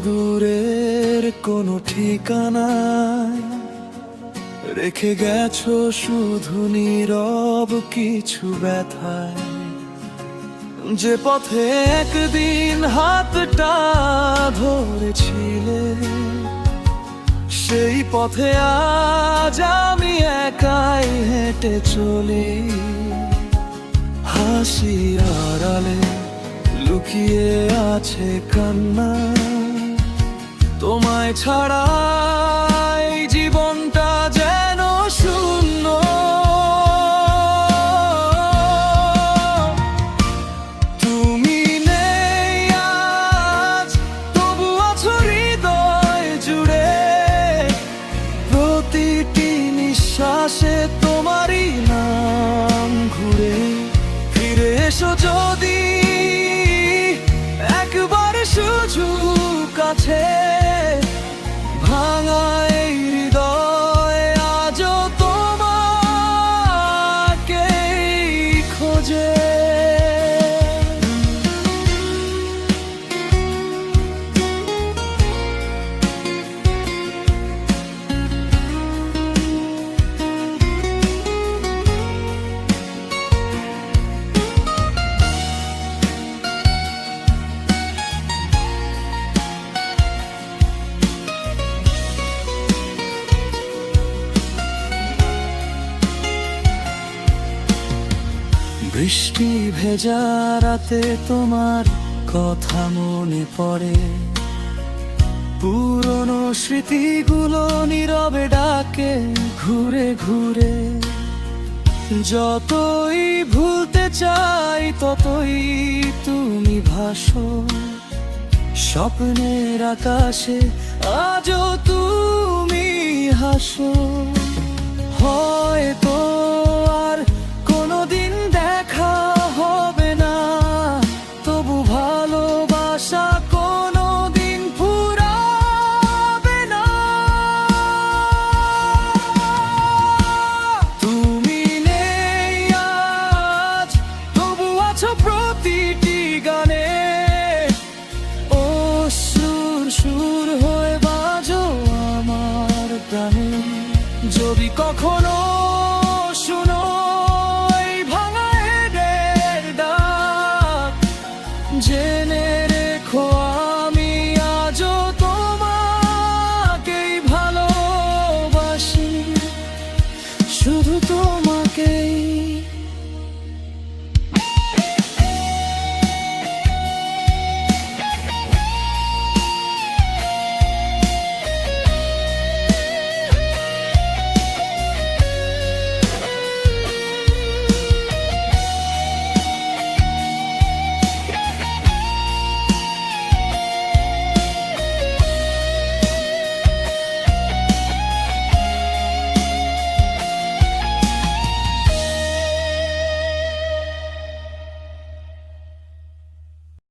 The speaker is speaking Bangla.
দূরের কোনো ঠিকানায়, রেখে গেছো শুধু নীরব কিছু ব্যথায়। যে পথে একদিন হাতটা ধরেছিলে, সেই পথে আজ আমি একাই হেঁটে চলি। হাসির আড়ালে লুকিয়ে আছে কান্না, তোমায় ছাড়া এই জীবনটা যেন শূন্য। তুমি নেই আজ, তবু আছো হৃদয় জুড়ে। প্রতিটি নিঃশ্বাসে তোমারই নাম ঘুরে। ফিরে এসো যদি একবার সুযোগ আছে, ভাঙা এই হৃদয় আজও তোমাকেই খোঁজে। বৃষ্টি ভেজা রাতে তোমার কথা মনে পড়ে। পুরনো স্মৃতিগুলো নীরবে ডাকে ঘুরে ঘুরে। যতই ভুলতে চাই ততই তুমি ভাসো। স্বপ্নের আকাশে আজও তুমি হাসো। হয়তো আর কোনোদিন দেখা হবে না, তবু ভালোবাসা কোনোদিন ফুরাবে না। তুমি নেই আজ, তবু আছো প্রতিটি গানে। ও সুর সুর হয়ে বাজো আমার প্রাণে। যদি কখনো